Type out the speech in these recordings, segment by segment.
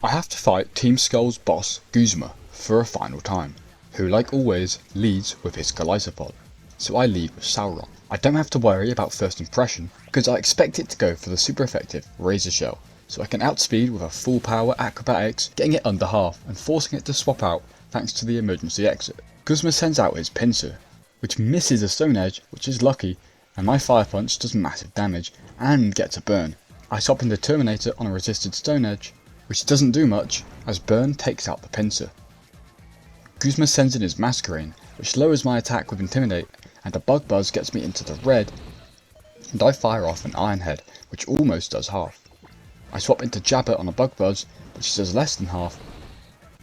I have to fight Team Skull's boss, Guzma, for a final time, who like always leads with his Golisopod, so I lead with Sauron. I don't have to worry about first impression, because I expect it to go for the super effective Razor Shell, so I can outspeed with a full power acrobatics, getting it under half and forcing it to swap out thanks to the emergency exit. Guzma sends out his Pinsir, which misses a Stone Edge, which is lucky, and my Fire Punch does massive damage and gets a burn. I swap into Terminator on a resisted Stone Edge, which doesn't do much as burn takes out the Pinsir. Guzma sends in his Masquerain, which lowers my attack with Intimidate, and a Bug Buzz gets me into the red, and I fire off an Iron Head, which almost does half. I swap into Jabber on a Bug Buzz, which does less than half,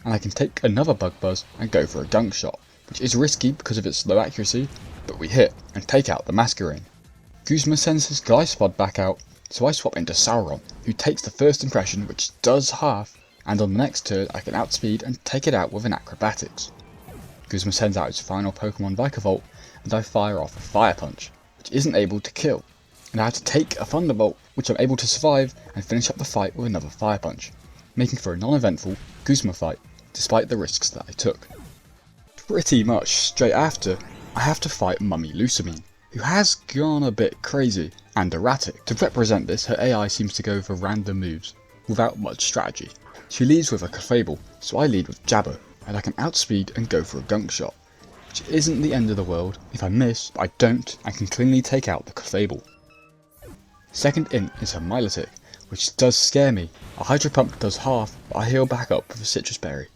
and I can take another Bug Buzz and go for a Gunk Shot, which is risky because of its low accuracy, but we hit and take out the Masquerain. Guzma sends his Golisopod back out, so I swap into Sauron, who takes the first impression, which does half, and on the next turn I can outspeed and take it out with an Acrobatics. Guzma sends out his final Pokemon Vikavolt, and I fire off a Fire Punch, which isn't able to kill, and I have to take a Thunderbolt, which I'm able to survive and finish up the fight with another Fire Punch, making for a non-eventful Guzma fight, despite the risks that I took. Pretty much straight after, I have to fight Mummy Lusamine, who has gone a bit crazy and erratic. To represent this, her AI seems to go for random moves, without much strategy. She leads with a Clefable, so I lead with Jabber, and I can outspeed and go for a Gunk Shot, which isn't the end of the world. If I miss, but I don't, I can cleanly take out the Clefable. Second in is her Milotic, which does scare me. A Hydro Pump does half, but I heal back up with a Citrus Berry.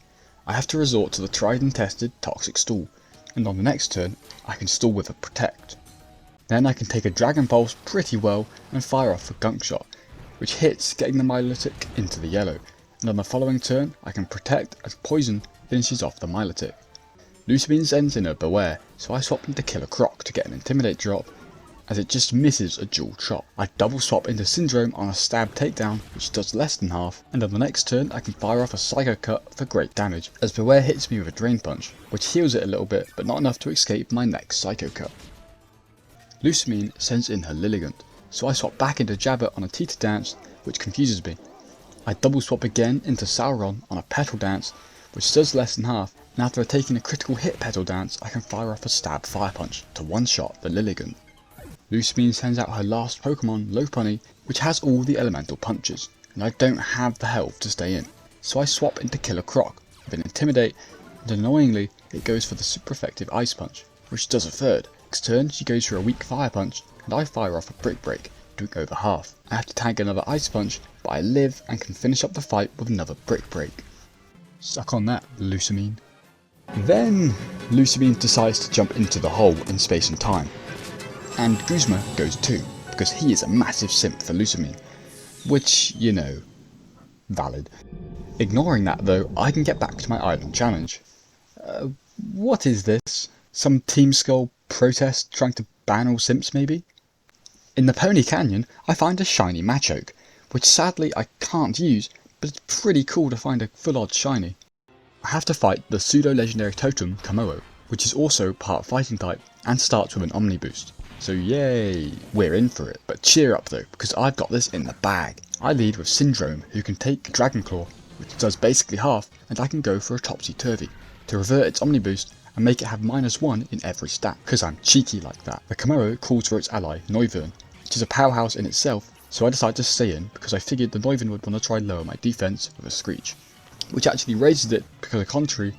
I have to resort to the tried and tested Toxic Stall, and on the next turn, I can stall with a Protect. Then I can take a Dragon Pulse pretty well and fire off a Gunk Shot, which hits, getting the Milotic into the yellow, and on the following turn, I can Protect as Poison finishes off the Milotic. Lusamine sends in a Beware, so I swap into Killer Croc to get an Intimidate drop, as it just misses a dual chop. I double swap into Syndrome on a Stab Takedown, which does less than half, and on the next turn I can fire off a Psycho Cut for great damage, as Beware hits me with a Drain Punch, which heals it a little bit, but not enough to escape my next Psycho Cut. Lusamine sends in her Lilligant, so I swap back into Jabber on a Teeter Dance, which confuses me. I double swap again into Sauron on a Petal Dance, which does less than half, and after taking a critical hit Petal Dance, I can fire off a Stab Fire Punch to one-shot the Lilligant. Lusamine sends out her last Pokemon, Lopunny, which has all the elemental punches, and I don't have the health to stay in, so I swap into Killer Croc with an Intimidate, and annoyingly it goes for the super effective Ice Punch, which does a third. Next turn she goes for a weak Fire Punch, and I fire off a Brick Break, doing over half. I have to tag another Ice Punch, but I live and can finish up the fight with another Brick Break. Suck on that, Lusamine. Then Lusamine decides to jump into the hole in space and time. And Guzma goes too, because he is a massive simp for Lusamine, which, you know, valid. Ignoring that though, I can get back to my island challenge. What is this? Some Team Skull protest trying to ban all simps maybe? In the Pony Canyon, I find a shiny Machoke, which sadly I can't use, but it's pretty cool to find a full odd shiny. I have to fight the pseudo-legendary totem Kamoa, which is also part fighting type and starts with an Omni boost. So yay, we're in for it. But cheer up though, because I've got this in the bag. I lead with Syndrome, who can take Dragon Claw, which does basically half, and I can go for a Topsy-Turvy, to revert its Omni boost and make it have -1 in every stat, because I'm cheeky like that. The Kamoa calls for its ally, Noivern, which is a powerhouse in itself, so I decided to stay in because I figured the Noivern would want to try lower my defense with a Screech, which actually raises it because of contrary,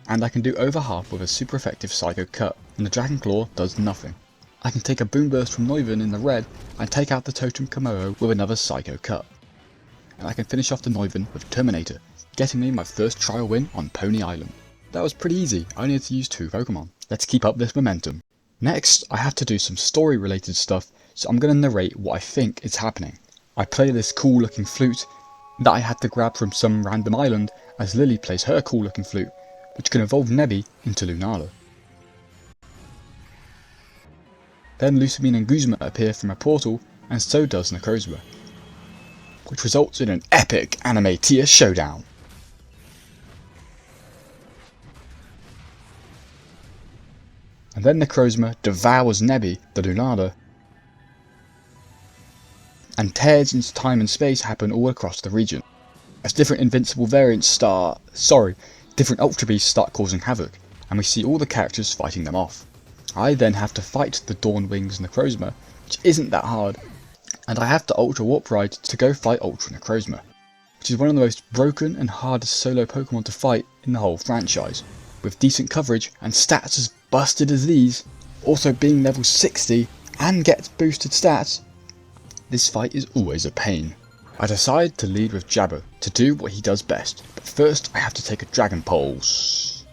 and I can do over half with a super effective Psycho Cut, and the Dragon Claw does nothing. I can take a Boom Burst from Noivern in the red and take out the Totem Kamoa with another Psycho Cut. And I can finish off the Noivern with Terminator, getting me my first trial win on Pony Island. That was pretty easy, I only had to use 2 Pokemon. Let's keep up this momentum. Next, I have to do some story related stuff, so I'm going to narrate what I think is happening. I play this cool looking flute that I had to grab from some random island as Lily plays her cool looking flute, which can evolve Nebby into Lunala. Then Lusamine and Guzma appear from a portal, and so does Necrozma, which results in an epic anime tier showdown. And then Necrozma devours Nebby, the Lunala, and tears into time and space happen all across the region. As different different Ultra Beasts start causing havoc, and we see all the characters fighting them off. I then have to fight the Dawn Wings Necrozma, which isn't that hard, and I have to Ultra Warp Ride to go fight Ultra Necrozma, which is one of the most broken and hardest solo Pokemon to fight in the whole franchise. With decent coverage and stats as busted as these, also being level 60 and gets boosted stats, this fight is always a pain. I decide to lead with Jabber to do what he does best, but first I have to take a Dragon Pulse,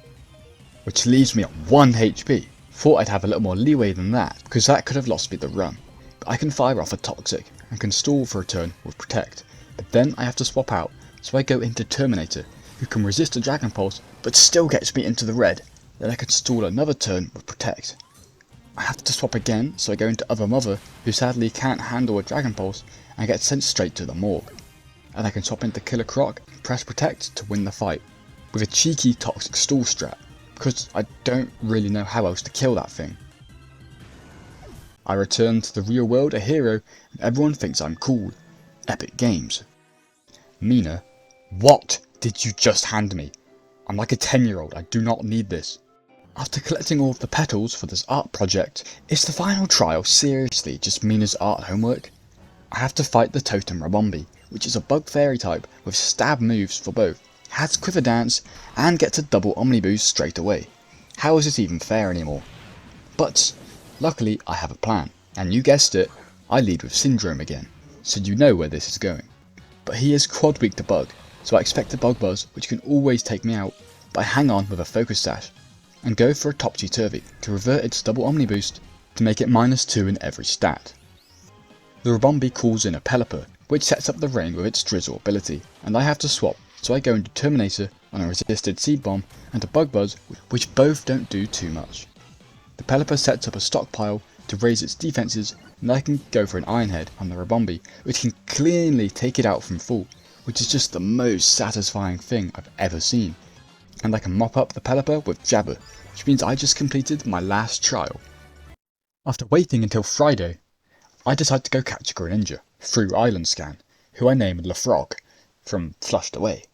which leaves me on 1 HP. Thought I'd have a little more leeway than that, because that could have lost me the run. But I can fire off a Toxic and can stall for a turn with Protect, but then I have to swap out, so I go into Terminator, who can resist a Dragon Pulse but still gets me into the red. Then I can stall another turn with Protect. I have to swap again, so I go into Other Mother, who sadly can't handle a Dragon Pulse and gets sent straight to the morgue. And I can swap into Killer Croc and press Protect to win the fight, with a cheeky Toxic stall strat, because I don't really know how else to kill that thing. I return to the real world a hero, and everyone thinks I'm cool. Epic Games. Mina, what did you just hand me? I'm like a 10-year-old, I do not need this. After collecting all of the petals for this art project, is the final trial seriously just Mina's art homework? I have to fight the Totem Rabombi, which is a bug fairy type with stab moves for both, has Quiver Dance, and gets a double Omniboost straight away. How is this even fair anymore? But luckily I have a plan, and you guessed it, I lead with Syndrome again, so you know where this is going. But he is quad weak to bug, so I expect a Bug Buzz which can always take me out, but I hang on with a Focus Sash, and go for a Topsy-Turvy to revert its double Omniboost to make it -2 in every stat. The Rabombi calls in a Pelipper, which sets up the rain with its Drizzle ability, and I have to swap, so I go into Terminator on a resisted Seed Bomb and a Bug Buzz, which both don't do too much. The Pelipper sets up a stockpile to raise its defences, and I can go for an Iron Head on the Rabombi, which can cleanly take it out from full, which is just the most satisfying thing I've ever seen. And I can mop up the Pelipper with Jabber, which means I just completed my last trial. After waiting until Friday, I decide to go catch a Greninja through Island Scan, who I named LaFrog, from Flushed Away.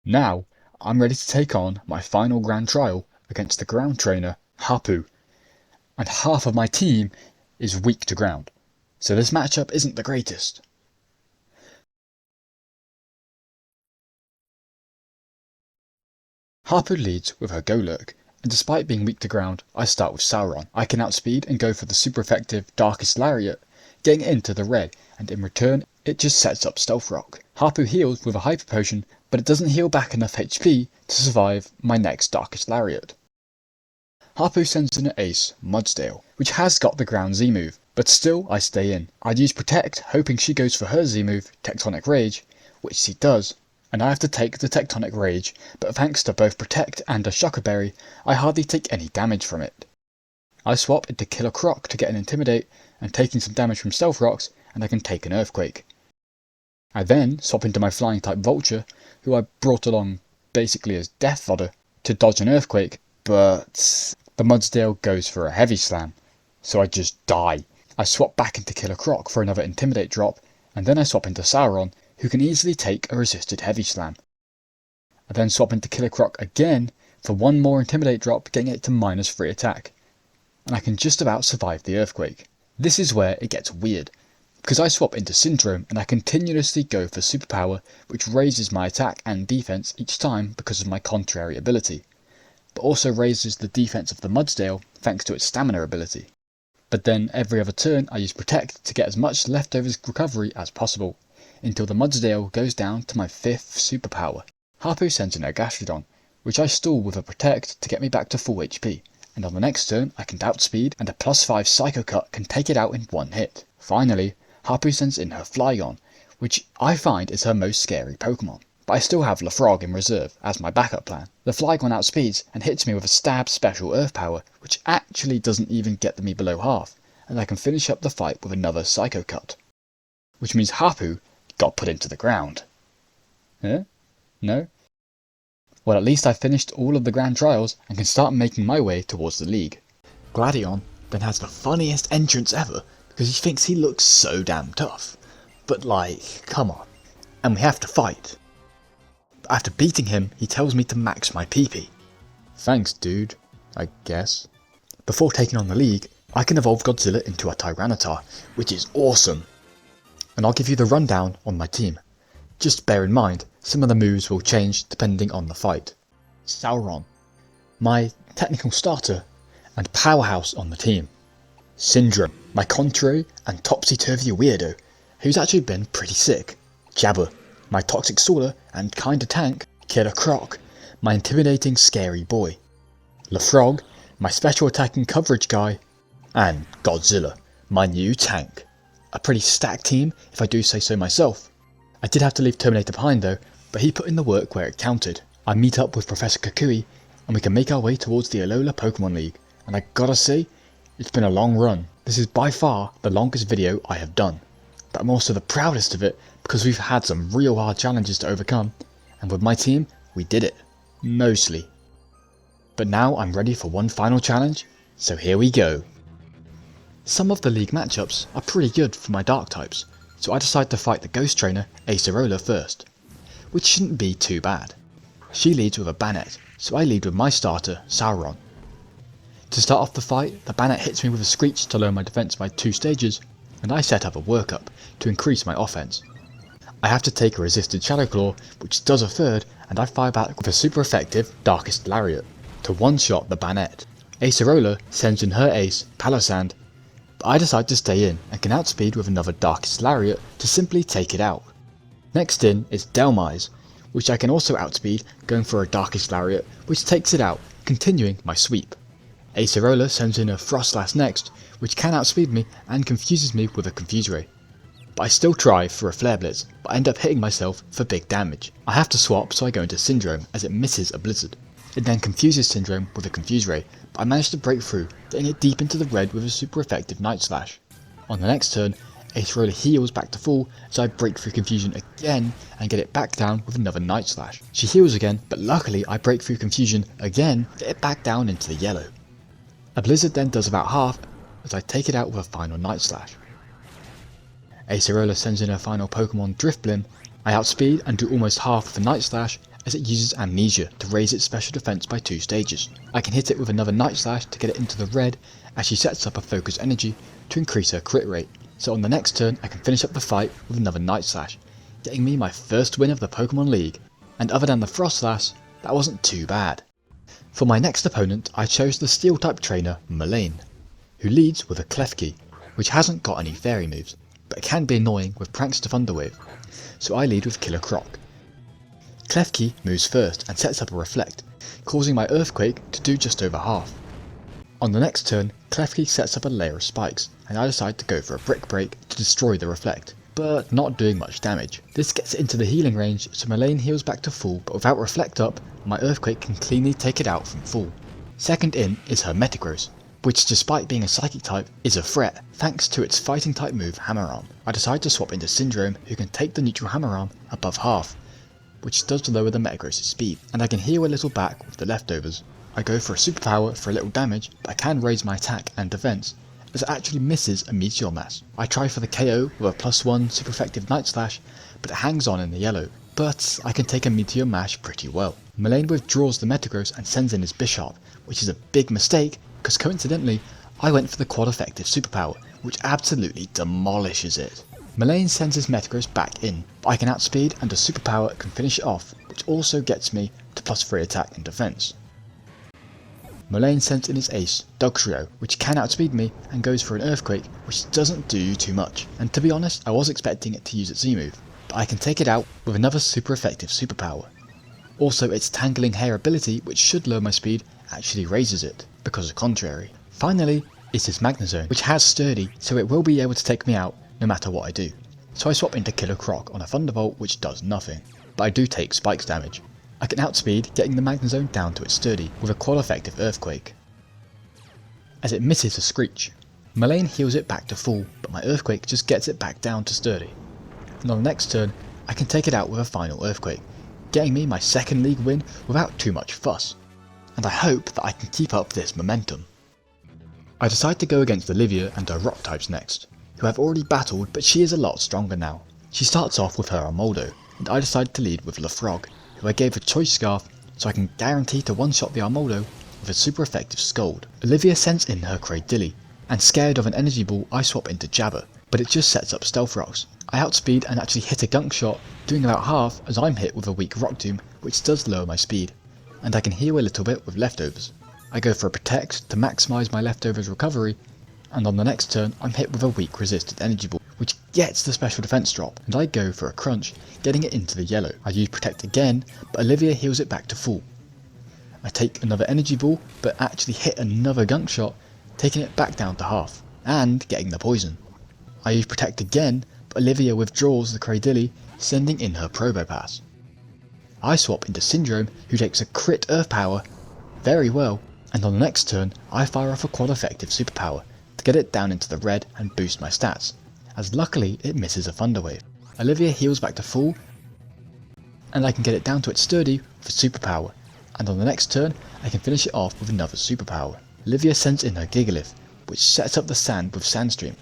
Now, I'm ready to take on my final grand trial against the ground trainer, Hapu, and half of my team is weak to ground, so this matchup isn't the greatest. Hapu leads with her Golurk, and despite being weak to ground, I start with Sauron. I can outspeed and go for the super effective Darkest Lariat, getting into the red, and in return it just sets up Stealth Rock. Hapu heals with a Hyper Potion, but it doesn't heal back enough HP to survive my next Darkest Lariat. Hapu sends in an ace, Mudsdale, which has got the ground Z move, but still I stay in. I'd use Protect, hoping she goes for her Z move, Tectonic Rage, which she does, and I have to take the Tectonic Rage, but thanks to both Protect and a Shocker Berry, I hardly take any damage from it. I swap into Killer Croc to get an Intimidate, and taking some damage from Stealth Rocks, and I can take an Earthquake. I then swap into my Flying type Vulture, who I brought along basically as Death Fodder, to dodge an Earthquake, but the Mudsdale goes for a Heavy Slam, so I just die. I swap back into Killer Croc for another Intimidate drop, and then I swap into Sauron, who can easily take a resisted Heavy Slam. I then swap into Killer Croc again for one more Intimidate drop, getting it to -3 attack, and I can just about survive the Earthquake. This is where it gets weird, because I swap into Syndrome and I continuously go for Superpower, which raises my attack and defense each time because of my Contrary ability, but also raises the defense of the Mudsdale thanks to its Stamina ability. But then every other turn I use Protect to get as much leftovers recovery as possible, until the Mudsdale goes down to my 5th superpower. Hapu sends in her Gastrodon, which I stall with a Protect to get me back to full HP, and on the next turn I can outspeed and a +5 Psycho Cut can take it out in one hit. Finally, Hapu sends in her Flygon, which I find is her most scary Pokemon, but I still have LaFrog in reserve as my backup plan. The Flygon outspeeds and hits me with a Stab Special Earth Power, which actually doesn't even get me below half, and I can finish up the fight with another Psycho Cut, which means Hapu got put into the ground. Huh? No? Well, at least I finished all of the Grand Trials and can start making my way towards the League. Gladion then has the funniest entrance ever because he thinks he looks so damn tough. but like, come on. And we have to fight. After beating him, he tells me to max my PP. Thanks, dude, I guess. Before taking on the league, I can evolve Godzilla into a Tyranitar, which is awesome. And I'll give you the rundown on my team. Just bear in mind, some of the moves will change depending on the fight. Sauron, my technical starter and powerhouse on the team. Syndrome, my contrary and topsy-turvy weirdo, who's actually been pretty sick. Jabber, my toxic solar and kinda tank. Killer Croc, my intimidating scary boy. LaFrog, my special attacking coverage guy. And Godzilla, my new tank. A pretty stacked team if I do say so myself. I did have to leave Terminator behind though, but he put in the work where it counted. I meet up with Professor Kukui and we can make our way towards the Alola Pokemon League, and I gotta say, it's been a long run. This is by far the longest video I have done, but I'm also the proudest of it because we've had some real hard challenges to overcome, and with my team, we did it. Mostly. But now I'm ready for one final challenge, so here we go. Some of the league matchups are pretty good for my dark types, so I decide to fight the ghost trainer Acerola first, which shouldn't be too bad. She leads with a Banette, so I lead with my starter Sauron. To start off the fight, the Banette hits me with a Screech to lower my defense by 2 stages, and I set up a workup to increase my offense. I have to take a resisted Shadow Claw, which does a third, and I fire back with a super effective Darkest Lariat to one-shot the Banette. Acerola sends in her ace, Palossand, but I decide to stay in and can outspeed with another Darkest Lariat to simply take it out. Next in is Delmise, which I can also outspeed going for a Darkest Lariat, which takes it out, continuing my sweep. Acerola sends in a Frostlass next, which can outspeed me and confuses me with a Confuse Ray. But I still try for a Flare Blitz, but I end up hitting myself for big damage. I have to swap, so I go into Syndrome as it misses a Blizzard. It then confuses Syndrome with a Confuse Ray, but I manage to break through, getting it deep into the red with a super effective Night Slash. On the next turn, Acerola heals back to full, so I break through Confusion again and get it back down with another Night Slash. She heals again, but luckily I break through Confusion again, get it back down into the yellow. A Blizzard then does about half as I take it out with a final Night Slash. Acerola sends in her final Pokemon Drifblim. I outspeed and do almost half of the Night Slash as it uses Amnesia to raise its special defense by 2 stages. I can hit it with another Night Slash to get it into the red as she sets up a Focus Energy to increase her crit rate. So on the next turn I can finish up the fight with another Night Slash, getting me my first win of the Pokemon League, and other than the Frostlass, that wasn't too bad. For my next opponent I chose the Steel type trainer Mullane, who leads with a Klefki, which hasn't got any fairy moves, but it can be annoying with Prankster Thunderwave, so I lead with Killer Croc. Klefki moves first and sets up a Reflect, causing my Earthquake to do just over half. On the next turn, Klefki sets up a layer of spikes, and I decide to go for a Brick Break to destroy the Reflect, but not doing much damage. This gets it into the healing range, so Mullane heals back to full, but without Reflect up, my Earthquake can cleanly take it out from full. Second in is her Metagross, which despite being a Psychic type, is a threat thanks to its Fighting type move Hammer Arm. I decide to swap into Syndrome, who can take the neutral Hammer Arm above half, which does lower the Metagross' speed, and I can heal a little back with the leftovers. I go for a superpower for a little damage, but I can raise my attack and defense, as it actually misses a Meteor Mass. I try for the KO with a +1 super effective Night Slash, but it hangs on in the yellow, but I can take a Meteor Mash pretty well. Mullane withdraws the Metagross and sends in his Bisharp, which is a big mistake, because coincidentally, I went for the quad effective superpower, which absolutely demolishes it. Mullane sends his Metagross back in, but I can outspeed and a superpower can finish it off, which also gets me to +3 attack and defense. Mullane sends in his ace, Dugtrio, which can outspeed me and goes for an Earthquake, which doesn't do too much, and to be honest I was expecting it to use its Z-move, but I can take it out with another super effective superpower. Also its Tangling Hair ability, which should lower my speed, actually raises it, because of contrary. Finally is his Magnezone, which has Sturdy, so it will be able to take me out no matter what I do. So I swap into Killer Croc on a Thunderbolt, which does nothing, but I do take Spikes damage. I can outspeed, getting the Magnezone down to its Sturdy with a quad effective Earthquake, as it misses a Screech. Mullane heals it back to full, but my Earthquake just gets it back down to Sturdy. And on the next turn, I can take it out with a final Earthquake, getting me my second league win without too much fuss. And I hope that I can keep up this momentum. I decide to go against Olivia and her Rock types next, who I've already battled, but she is a lot stronger now. She starts off with her Armoldo, and I decide to lead with Lefrog, who I gave a choice scarf so I can guarantee to one-shot the Armoldo with a super effective Scold. Olivia sends in her Cradilly, and scared of an energy ball I swap into Jabber, but it just sets up Stealth Rocks. I outspeed and actually hit a gunk shot, doing about half as I'm hit with a weak Rock Tomb, which does lower my speed, and I can heal a little bit with Leftovers. I go for a Protect to maximise my Leftovers recovery, and on the next turn I'm hit with a weak resisted energy ball, which gets the special defense drop, and I go for a Crunch, getting it into the yellow. I use Protect again, but Olivia heals it back to full. I take another energy ball, but actually hit another gunk shot, taking it back down to half, and getting the poison. I use Protect again, but Olivia withdraws the Cradilly, sending in her Probopass. I swap into Syndrome, who takes a crit Earth Power very well, and on the next turn I fire off a quad effective superpower to get it down into the red and boost my stats, as luckily it misses a Thunder Wave. Olivia heals back to full, and I can get it down to its sturdy for superpower, and on the next turn I can finish it off with another superpower. Olivia sends in her Gigalith, which sets up the sand with Sandstream,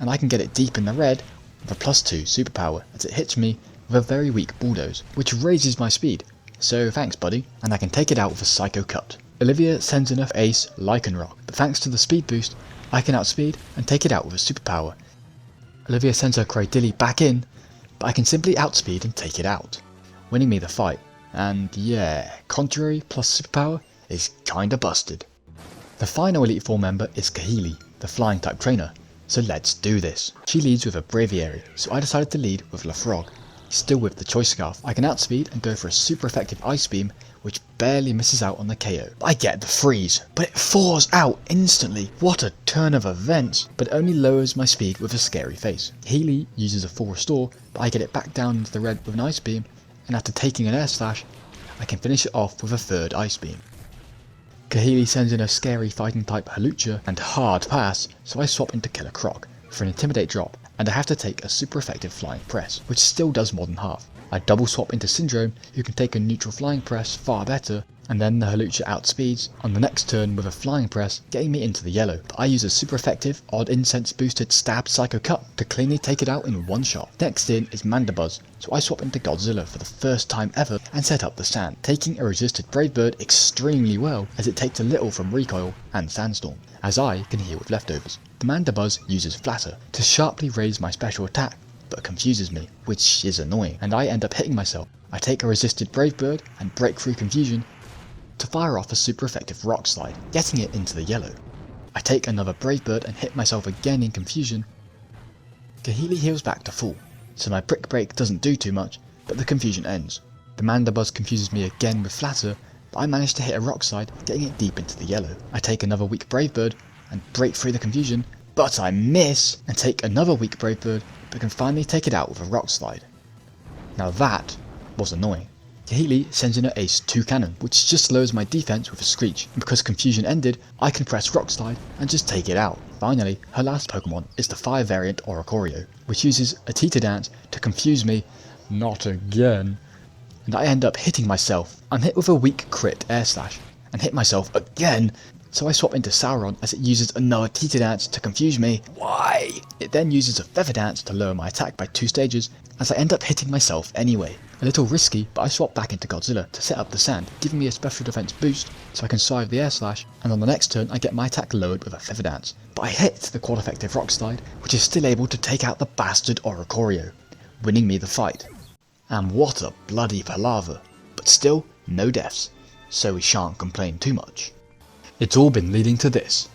and I can get it deep in the red with a +2 superpower as it hits me with a very weak Bulldoze, which raises my speed, so thanks buddy, and I can take it out with a Psycho Cut. Olivia sends in her Ace Lycanroc, but thanks to the speed boost I can outspeed and take it out with a superpower. Olivia sends her Cradilly back in, but I can simply outspeed and take it out, winning me the fight, and yeah, Contrary plus superpower is kinda busted. The final Elite Four member is Kahili, the Flying type trainer, so let's do this. She leads with a Braviary, so I decided to lead with Lefrog. Still with the Choice Scarf, I can outspeed and go for a super effective Ice Beam, which barely misses out on the KO. I get the freeze, but it thaws out instantly. What a turn of events, but it only lowers my speed with a scary face. Healy uses a full restore, but I get it back down into the red with an Ice Beam, and after taking an Air Slash, I can finish it off with a third Ice Beam. Kahili sends in a scary fighting type Halucha and hard pass, so I swap into Killer Croc for an Intimidate drop, and I have to take a super effective Flying Press, which still does more than half. I double swap into Syndrome, who can take a neutral Flying Press far better, and then the Halucha outspeeds on the next turn with a Flying Press, getting me into the yellow. But I use a super effective, odd incense boosted Stab Psycho Cut to cleanly take it out in one shot. Next in is Mandibuzz, so I swap into Godzilla for the first time ever and set up the sand, taking a resisted Brave Bird extremely well as it takes a little from Recoil and Sandstorm, as I can heal with Leftovers. The Mandibuzz uses Flatter to sharply raise my special attack, but confuses me, which is annoying, and I end up hitting myself. I take a resisted Brave Bird and break through confusion to fire off a super effective Rock Slide, getting it into the yellow. I take another Brave Bird and hit myself again in confusion. Kahili heals back to full, so my Brick Break doesn't do too much, but the confusion ends. The Mandibuzz confuses me again with Flatter, but I manage to hit a Rock Slide, getting it deep into the yellow. I take another weak Brave Bird and break through the confusion, but I miss and take another weak Brave Bird, but can finally take it out with a Rock Slide. Now that was annoying. Kahili sends in her Ace 2 Cannon, which just lowers my defense with a Screech, and because confusion ended, I can press Rock Slide and just take it out. Finally, her last Pokemon is the Fire variant Oricorio, which uses a Tita Dance to confuse me, not again, and I end up hitting myself. I'm hit with a weak crit Air Slash, and hit myself again, so I swap into Sauron as it uses another Tita Dance to confuse me. Why? It then uses a Feather Dance to lower my attack by 2 stages, as I end up hitting myself anyway. A little risky, but I swap back into Godzilla to set up the sand, giving me a special defense boost so I can survive the Air Slash, and on the next turn I get my attack lowered with a Feather Dance. But I hit the quad effective Rock Slide, which is still able to take out the bastard Oricorio, winning me the fight. And what a bloody palaver, but still no deaths, so we shan't complain too much. It's all been leading to this.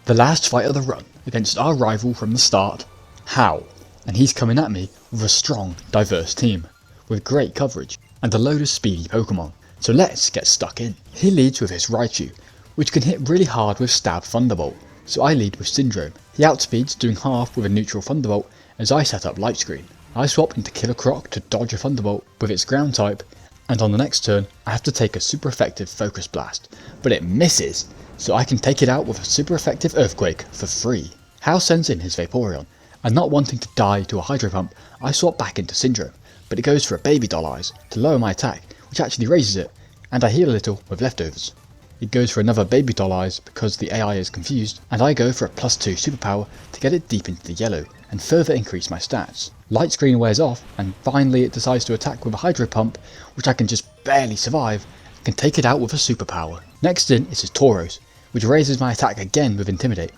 The last fight of the run against our rival from the start, Howl, and he's coming at me with a strong, diverse team, with great coverage, and a load of speedy Pokemon, so let's get stuck in. He leads with his Raichu, which can hit really hard with Stab Thunderbolt, so I lead with Syndrome. He outspeeds doing half with a neutral Thunderbolt as I set up Light Screen. I swap into Killer Croc to dodge a Thunderbolt with its ground type, and on the next turn I have to take a super effective Focus Blast, but it misses, so I can take it out with a super effective Earthquake for free. Howl sends in his Vaporeon, and not wanting to die to a Hydro Pump, I swap back into Syndrome, but it goes for a Baby Doll Eyes to lower my attack, which actually raises it, and I heal a little with Leftovers. It goes for another baby doll eyes because the AI is confused, and I go for a +2 superpower to get it deep into the yellow and further increase my stats. Light screen wears off, and finally it decides to attack with a hydro pump, which I can just barely survive, and can take it out with a superpower. Next in is his Tauros, which raises my attack again with Intimidate.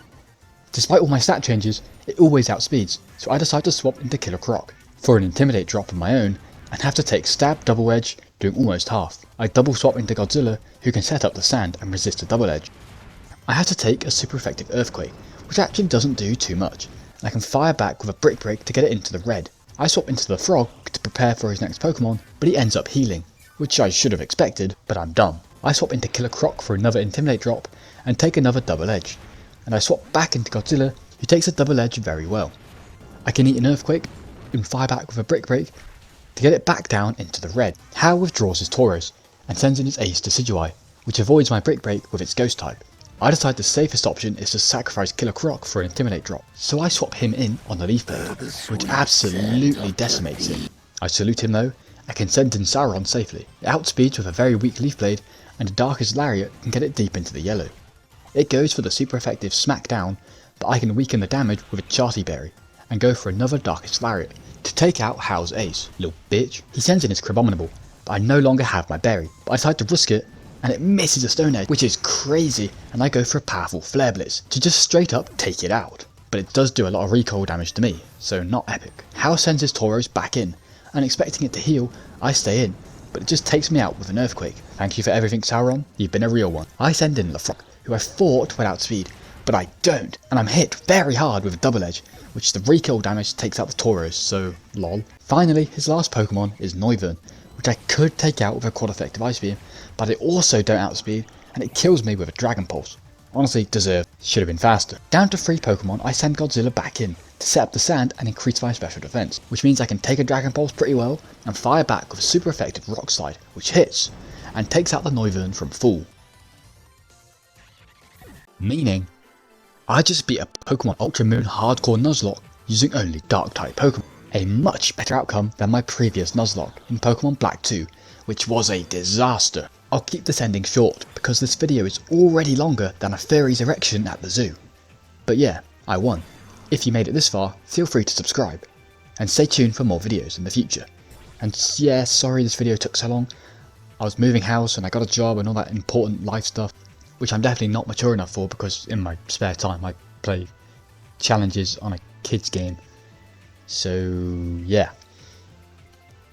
Despite all my stat changes, it always outspeeds, so I decide to swap into Killer Croc for an Intimidate drop of my own, and have to take Stab Double Edge, doing almost half. I double swap into Godzilla, who can set up the sand and resist a double edge. I have to take a super effective Earthquake, which actually doesn't do too much, and I can fire back with a Brick Break to get it into the red. I swap into the Frog to prepare for his next Pokemon, but he ends up healing, which I should have expected, but I'm dumb. I swap into Killer Croc for another Intimidate drop, and take another double edge, and I swap back into Godzilla, who takes a double edge very well. I can eat an Earthquake, and fire back with a Brick Break, to get it back down into the red. Hal withdraws his Tauros, and sends in his ace Decidueye, which avoids my Brick Break with its Ghost type. I decide the safest option is to sacrifice Killer Croc for an Intimidate drop, so I swap him in on the Leaf Blade, which absolutely decimates him. I salute him though, and can send in Sauron safely. It outspeeds with a very weak Leaf Blade, and a Darkest Lariat can get it deep into the yellow. It goes for the super effective Smackdown, but I can weaken the damage with a Charty Berry, and go for another Darkest Lariat to take out Hal's ace, little bitch. He sends in his Crabominable, but I no longer have my berry, but I decide to risk it, and it misses a Stone Edge, which is crazy, and I go for a powerful Flare Blitz to just straight up take it out. But it does do a lot of recoil damage to me, so not epic. Hal sends his Tauros back in, and expecting it to heal, I stay in, but it just takes me out with an Earthquake. Thank you for everything, Sauron, you've been a real one. I send in Lefroc, who I thought would outspeed, but I don't, and I'm hit very hard with a double edge, which the recoil damage takes out the Tauros, so lol. Finally, his last Pokemon is Noivern, which I could take out with a quad effective Ice Beam, but I also don't outspeed, and it kills me with a Dragon Pulse. Honestly, deserved, should have been faster. Down to 3 Pokemon, I send Godzilla back in, to set up the sand and increase my special defense, which means I can take a Dragon Pulse pretty well, and fire back with a super effective Rock Slide, which hits, and takes out the Noivern from full. Meaning, I just beat a Pokémon Ultra Moon Hardcore Nuzlocke using only Dark Type Pokémon. A much better outcome than my previous Nuzlocke in Pokémon Black 2, which was a disaster. I'll keep this ending short because this video is already longer than a furry's erection at the zoo. But yeah, I won. If you made it this far, feel free to subscribe, and stay tuned for more videos in the future. And yeah, sorry this video took so long. I was moving house and I got a job and all that important life stuff, which I'm definitely not mature enough for because in my spare time I play challenges on a kids game. So yeah.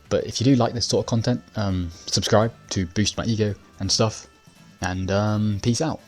But if you do like this sort of content, subscribe to boost my ego and stuff, and peace out.